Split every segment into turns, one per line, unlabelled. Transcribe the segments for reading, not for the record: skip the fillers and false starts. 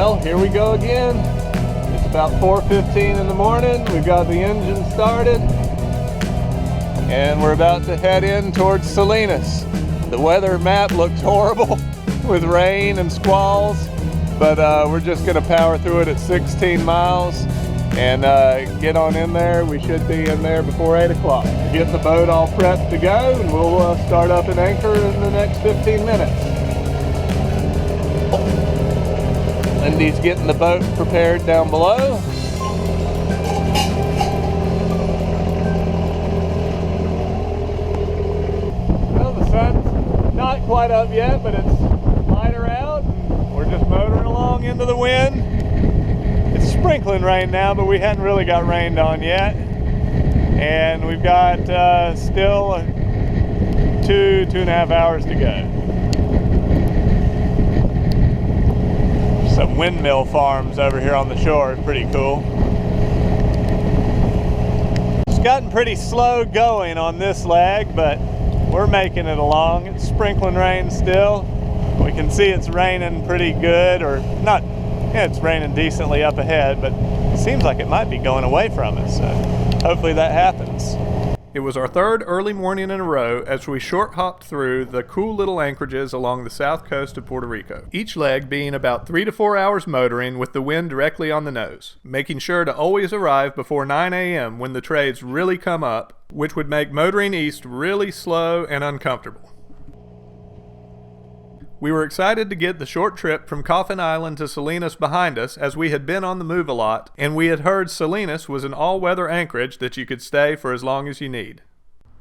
Well, here we go again. It's about 4:15 in the morning. We've got the engine started and we're about to head in towards Salinas. The weather map looks horrible with rain and squalls, but we're just going to power through it at 16 miles and get on in there. We should be in there before 8 o'clock. Get the boat all prepped to go, and we'll start up and anchor in the next 15 minutes. Lindy's getting the boat prepared down below. Well, the sun's not quite up yet, but it's lighter out, and we're just motoring along into the wind. It's sprinkling rain now, but we hadn't really got rained on yet. And we've got still 2.5 hours to go. Some windmill farms over here on the shore. Pretty cool. It's gotten pretty slow going on this leg, but we're making it along. It's sprinkling rain still. We can see it's raining pretty good, or not. Yeah, it's raining decently up ahead, but it seems like it might be going away from us. So hopefully that happens. It was our third early morning in a row as we short hopped through the cool little anchorages along the south coast of Puerto Rico, each leg being about 3 to 4 hours motoring with the wind directly on the nose, making sure to always arrive before 9 a.m. when the trades really come up, which would make motoring east really slow and uncomfortable. We were excited to get the short trip from Coffin Island to Salinas behind us, as we had been on the move a lot, and we had heard Salinas was an all-weather anchorage that you could stay for as long as you need.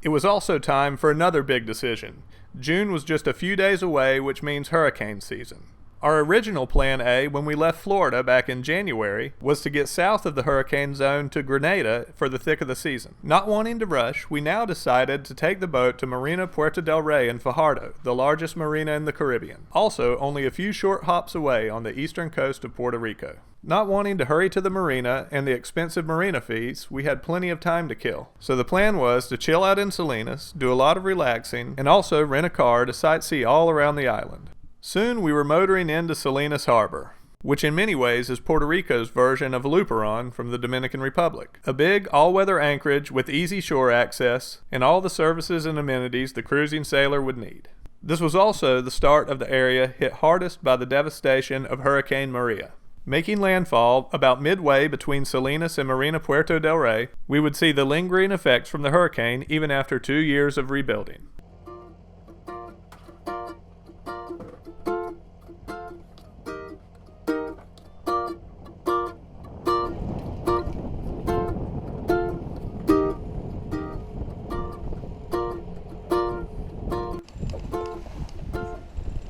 It was also time for another big decision. June was just a few days away, which means hurricane season. Our original plan A when we left Florida back in January was to get south of the hurricane zone to Grenada for the thick of the season. Not wanting to rush, we now decided to take the boat to Marina Puerto del Rey in Fajardo, the largest marina in the Caribbean, also only a few short hops away on the eastern coast of Puerto Rico. Not wanting to hurry to the marina and the expensive marina fees, we had plenty of time to kill. So the plan was to chill out in Salinas, do a lot of relaxing, and also rent a car to sightsee all around the island. Soon we were motoring into Salinas Harbor, which in many ways is Puerto Rico's version of Luperon from the Dominican Republic. A big all-weather anchorage with easy shore access and all the services and amenities the cruising sailor would need. This was also the start of the area hit hardest by the devastation of Hurricane Maria. Making landfall about midway between Salinas and Marina Puerto del Rey, we would see the lingering effects from the hurricane even after 2 years of rebuilding.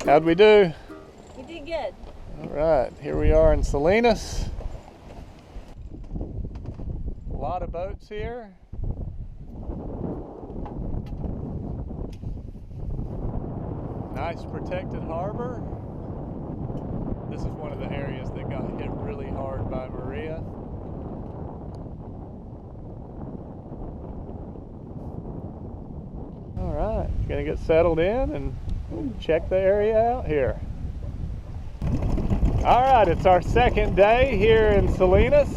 How'd we do?
We did good.
All right, here we are in Salinas. A lot of boats here. Nice protected harbor. This is one of the areas that got hit really hard by Maria. All right, gonna get settled in and check the area out here. All right, it's our second day here in Salinas.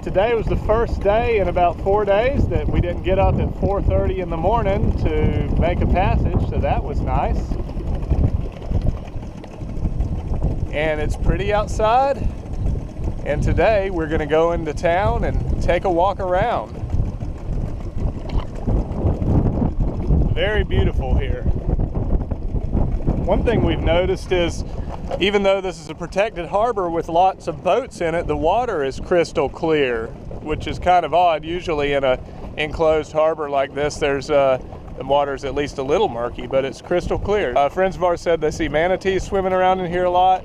Today was the first day in about 4 days that we didn't get up at 4:30 in the morning to make a passage, so that was nice. And it's pretty outside, and today we're going to go into town and take a walk around. Very beautiful here. One thing we've noticed is, even though this is a protected harbor with lots of boats in it, the water is crystal clear, which is kind of odd. Usually in an enclosed harbor like this, the water's at least a little murky, but it's crystal clear. Friends of ours said they see manatees swimming around in here a lot.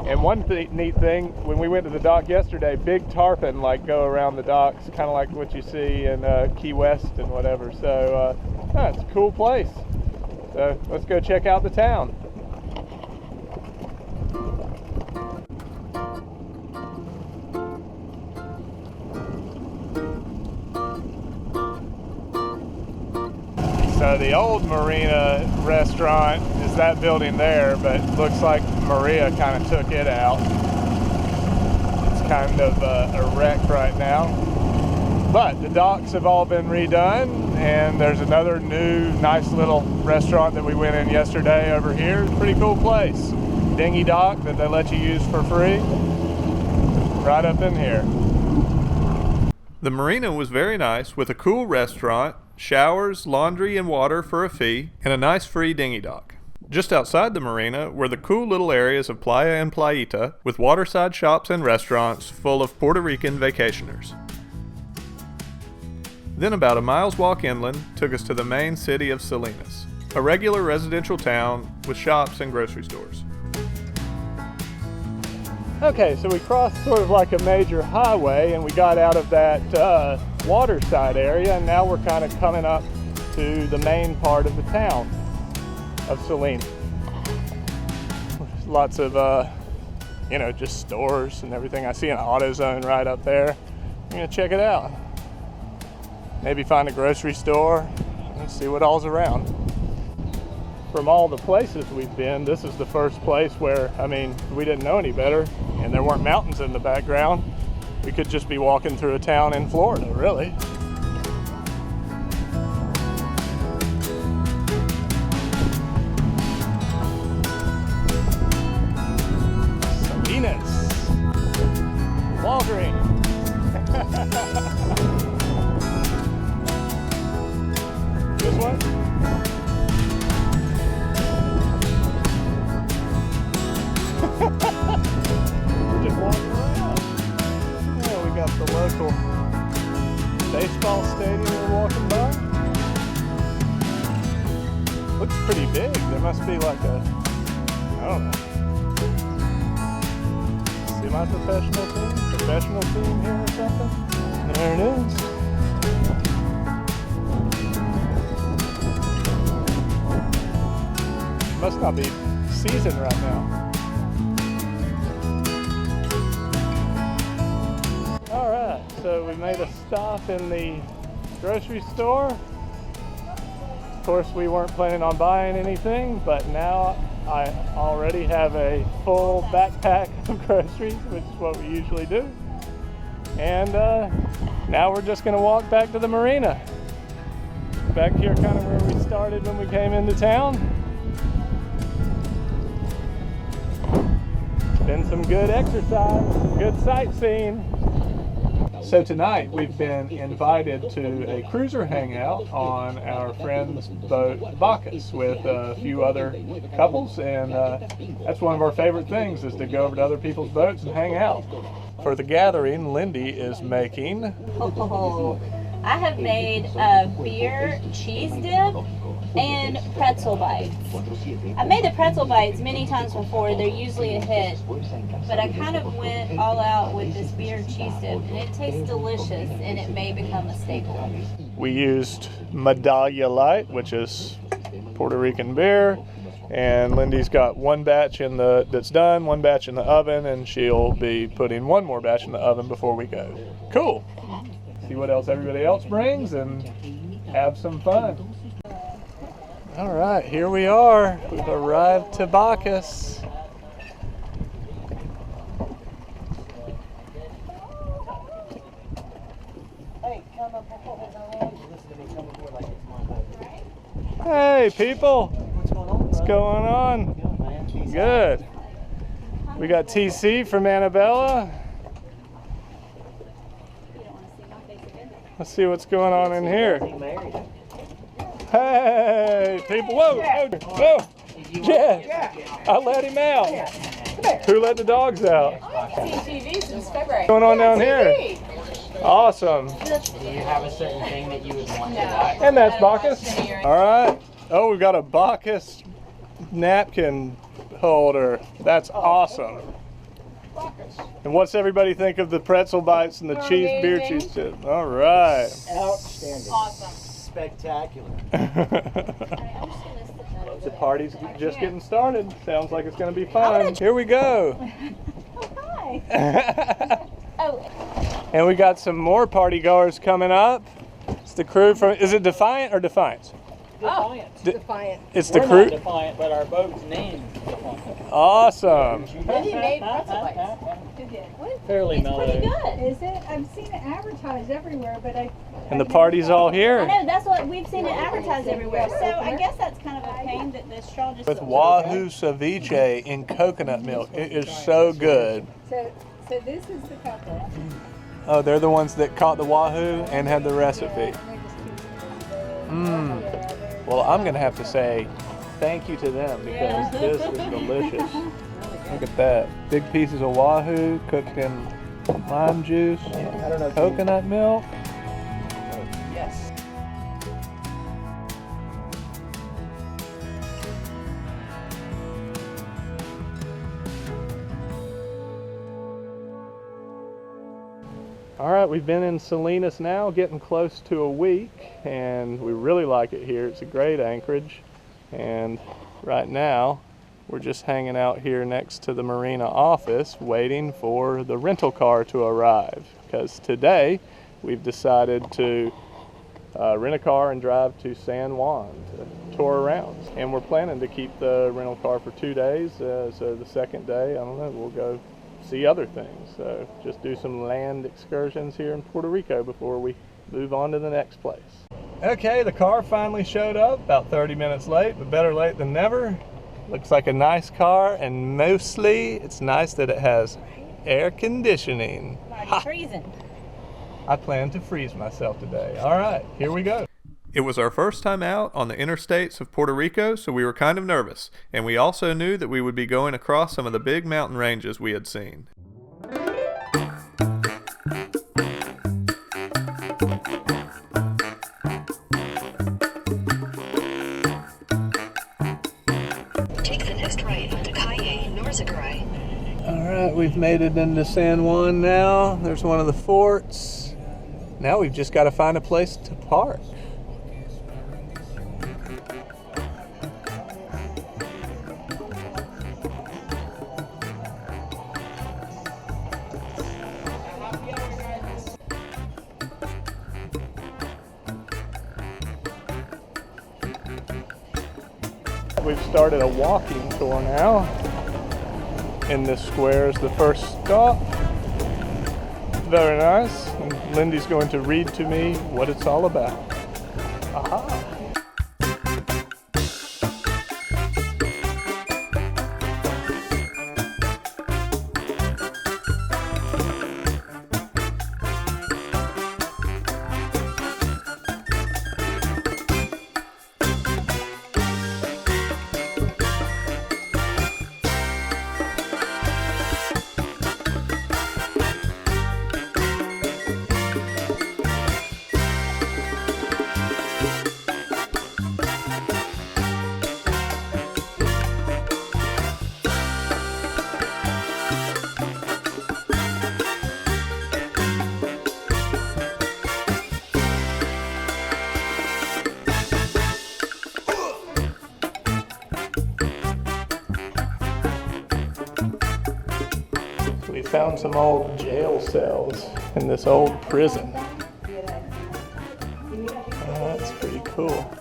And one neat thing, when we went to the dock yesterday, big tarpon go around the docks, kind of like what you see in Key West and whatever. So it's a cool place. So let's go check out the town. So the old Marina restaurant is that building there, but looks like Maria kind of took it out. kind of a wreck right now. But the docks have all been redone, and there's another new nice little restaurant that we went in yesterday over here. Pretty cool place. Dinghy dock that they let you use for free. Right up in here. The marina was very nice with a cool restaurant, showers, laundry, and water for a fee, and a nice free dinghy dock. Just outside the marina were the cool little areas of Playa and Playita with waterside shops and restaurants full of Puerto Rican vacationers. Then about a mile's walk inland took us to the main city of Salinas, a regular residential town with shops and grocery stores. Okay, so we crossed sort of like a major highway and we got out of that waterside area, and now we're kind of coming up to the main part of the town of Salinas. Lots of, just stores and everything. I see an AutoZone right up there. I'm gonna check it out. Maybe find a grocery store and see what all's around. From all the places we've been, this is the first place where, we didn't know any better, and there weren't mountains in the background. We could just be walking through a town in Florida, really. Salinas. Walgreens. This one? We're just walking around. Yeah, we got the local baseball stadium we're walking by. Looks pretty big. There must be like a, I don't know, professional team here or something. There it is. Must not be season right now. Alright, so we made a stop in the grocery store. Of course, we weren't planning on buying anything, but now I already have a full backpack of groceries, which is what we usually do. And now we're just going to walk back to the marina. Back here kind of where we started when we came into town. Been some good exercise, good sightseeing. So tonight we've been invited to a cruiser hangout on our friend's boat Bacchus with a few other couples, and that's one of our favorite things, is to go over to other people's boats and hang out. For the gathering, Lindy is making...
I have made a beer cheese dip and pretzel bites. I've made the pretzel bites many times before. They're usually a hit, but I kind of went all out with this beer cheese dip, and it tastes delicious, and it may become a staple.
We used Medalla Light, which is Puerto Rican beer, and Lindy's got one batch that's done, one batch in the oven, and she'll be putting one more batch in the oven before we go. Cool. See what else everybody else brings and have some fun. All right, here we are. We've arrived to Bacchus. Hey, people. What's going on? Good. We got TC from Annabella. Let's see what's going on in here. Hey, people. Whoa, whoa. Yeah, I let him out. Who let the dogs out?
TV since February.
What's going on down here? Awesome.
Do you have a certain thing that you would want to buy?
And that's Bacchus. All right. Oh, we've got a Bacchus napkin holder. That's awesome. And what's everybody think of the pretzel bites and the beer cheese dip? All right.
Outstanding.
Awesome.
Spectacular.
The party's just getting started. Sounds like it's going to be fun. Here we go.
Oh, hi.
And we got some more party goers coming up. It's the crew from, is it Defiant or Defiance?
Defiant.
Defiant.
It's the
We're
crew.
not Defiant, but our boat's named Defiant.
Awesome.
And he made pretzel bites. Who did? What?
Fairly
It's pretty good.
Is it? I've seen it advertised everywhere, but
And the party's all
I
here
know, that's what we've seen it advertised everywhere. So I guess that's kind of a pain that the straw just...
with Wahoo ceviche in coconut milk. It is so good.
So this is the couple.
Oh, they're the ones that caught the Wahoo and had the recipe. Well, I'm gonna have to say thank you to them because this is delicious. Look at that. Big pieces of Wahoo cooked in lime juice, coconut milk.
Yes.
All right, we've been in Salinas now, getting close to a week, and we really like it here. It's a great anchorage, and right now we're just hanging out here next to the marina office waiting for the rental car to arrive, because today we've decided to rent a car and drive to San Juan to tour around. And we're planning to keep the rental car for 2 days, so the second day, I don't know, we'll go see other things. So just do some land excursions here in Puerto Rico before we move on to the next place. Okay, the car finally showed up, about 30 minutes late, but better late than never. Looks like a nice car, and mostly it's nice that it has air conditioning.
Like treason.
I plan to freeze myself today. All right, here we go. It was our first time out on the interstates of Puerto Rico, so we were kind of nervous, and we also knew that we would be going across some of the big mountain ranges we had seen.
Take the next right onto Calle Norzagrai.
All right, we've made it into San Juan now. There's one of the forts. Now we've just got to find a place to park. We've started a walking tour now. In this square is the first stop. Very nice. And Lindy's going to read to me what it's all about. Aha! We found some old jail cells in this old prison. That's pretty cool.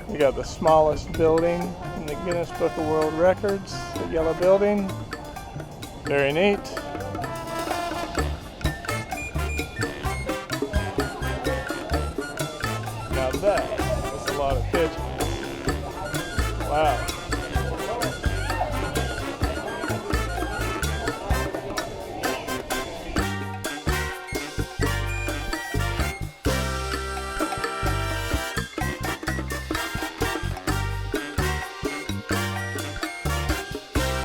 We got the smallest building in the Guinness Book of World Records, the yellow building. Very neat. Now that's a lot of pigeons. Wow.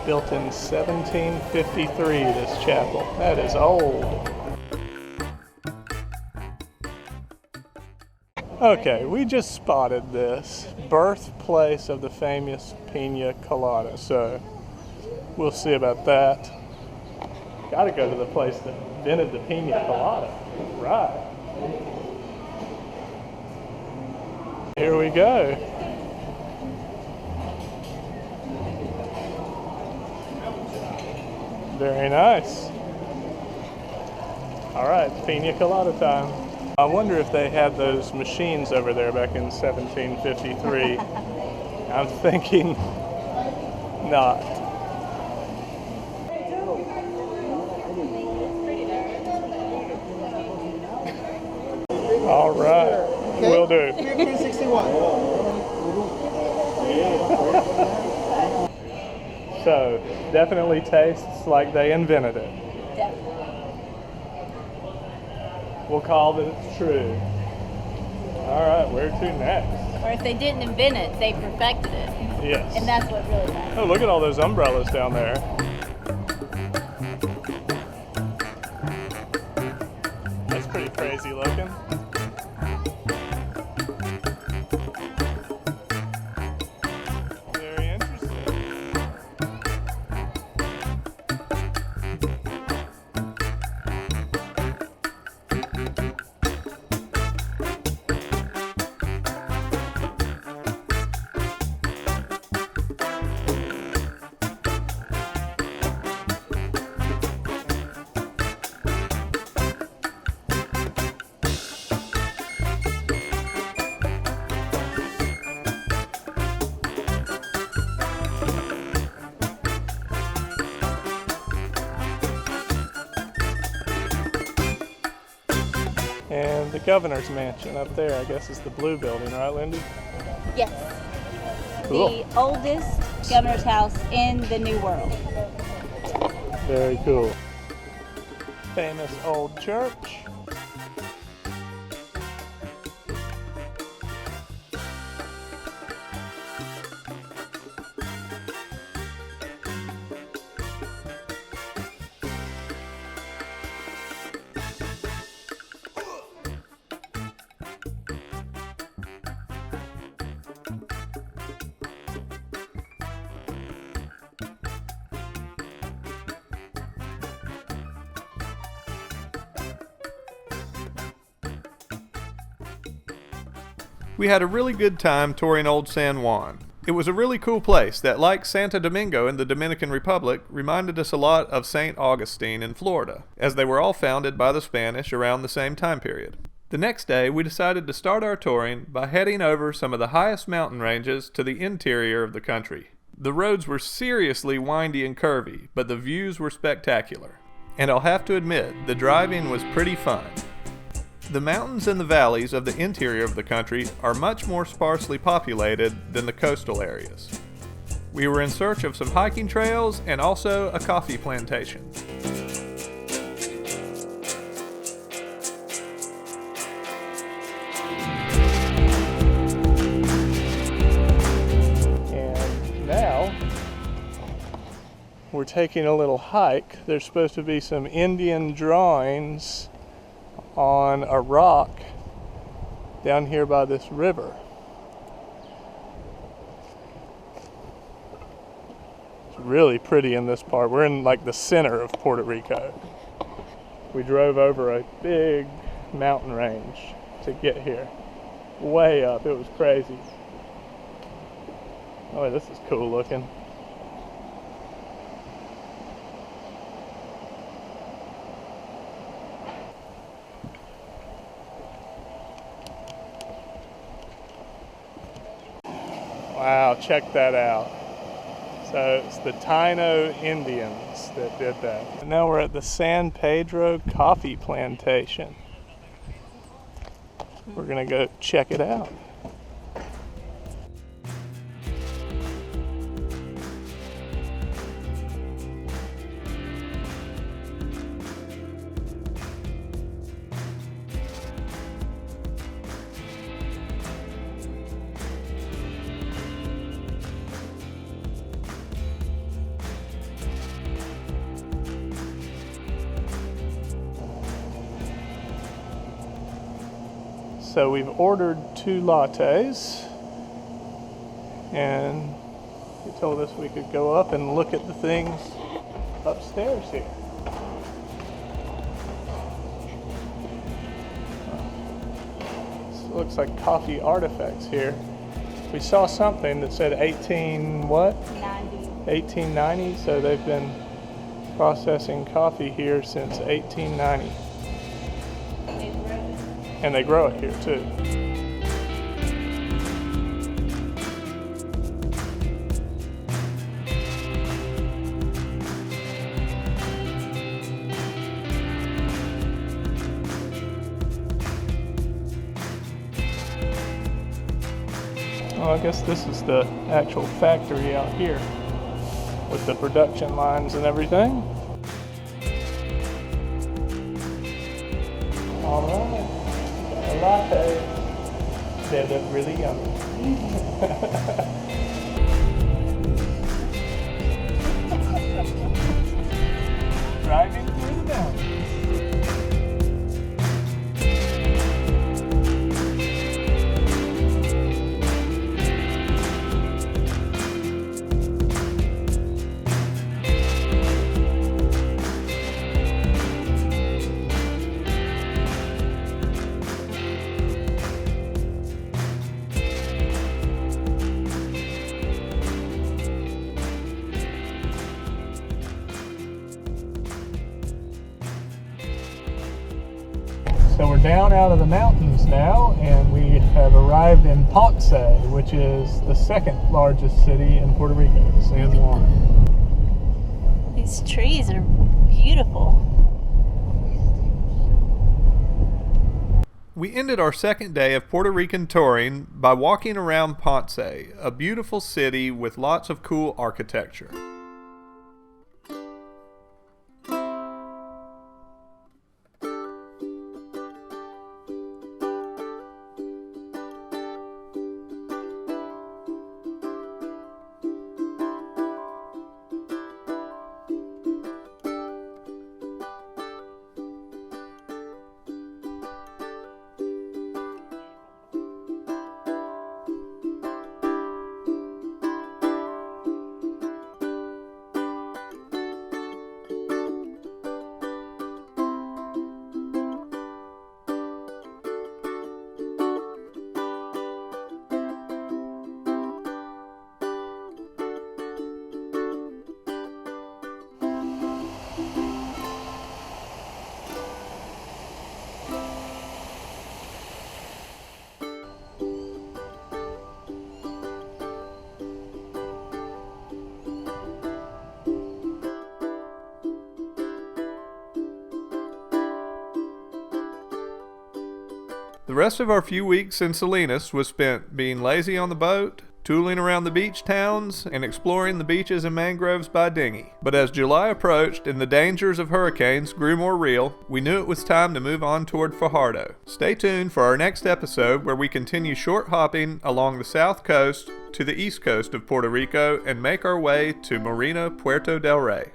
Built in 1753, this chapel. That is old. Okay, we just spotted this. Birthplace of the famous Pina Colada. So, we'll see about that. Gotta go to the place that invented the Pina Colada. Right. Here we go. Very nice. All right, Pina Colada time. I wonder if they had those machines over there back in 1753. I'm thinking not. All right, will do.
361.
So, definitely tastes like they invented it.
Definitely.
We'll call that it's true. All right, where to next?
Or if they didn't invent it, they perfected it.
Yes.
And that's what really matters.
Oh, look at all those umbrellas down there. That's pretty crazy looking. Very interesting. And the governor's mansion up there, I guess, is the blue building, right, Lindy?
Yes.
Cool.
The oldest governor's house in the New World.
Very cool. Famous old church. We had a really good time touring Old San Juan. It was a really cool place that, like Santo Domingo in the Dominican Republic, reminded us a lot of St. Augustine in Florida, as they were all founded by the Spanish around the same time period. The next day, we decided to start our touring by heading over some of the highest mountain ranges to the interior of the country. The roads were seriously windy and curvy, but the views were spectacular. And I'll have to admit, the driving was pretty fun. The mountains and the valleys of the interior of the country are much more sparsely populated than the coastal areas. We were in search of some hiking trails and also a coffee plantation. And now we're taking a little hike. There's supposed to be some Indian drawings on a rock down here by this river. It's really pretty in this part. We're in like the center of Puerto Rico. We drove over a big mountain range to get here. Way up, it was crazy. Oh, this is cool looking. Wow, check that out. So it's the Taino Indians that did that. And now we're at the San Pedro coffee plantation. We're gonna go check it out. So we've ordered 2 lattes, and he told us we could go up and look at the things upstairs here. This looks like coffee artifacts here. We saw something that said 1890, so they've been processing coffee here since 1890. And they grow it here too. Well, I guess this is the actual factory out here with the production lines and everything. All right. Latte. They look really yummy. Driving through the mountains. So we're down out of the mountains now, and we have arrived in Ponce, which is the 2nd largest city in Puerto Rico, San Juan.
These trees are beautiful.
We ended our 2nd day of Puerto Rican touring by walking around Ponce, a beautiful city with lots of cool architecture. The rest of our few weeks in Salinas was spent being lazy on the boat, tooling around the beach towns, and exploring the beaches and mangroves by dinghy. But as July approached and the dangers of hurricanes grew more real, we knew it was time to move on toward Fajardo. Stay tuned for our next episode where we continue short hopping along the south coast to the east coast of Puerto Rico and make our way to Marina, Puerto del Rey.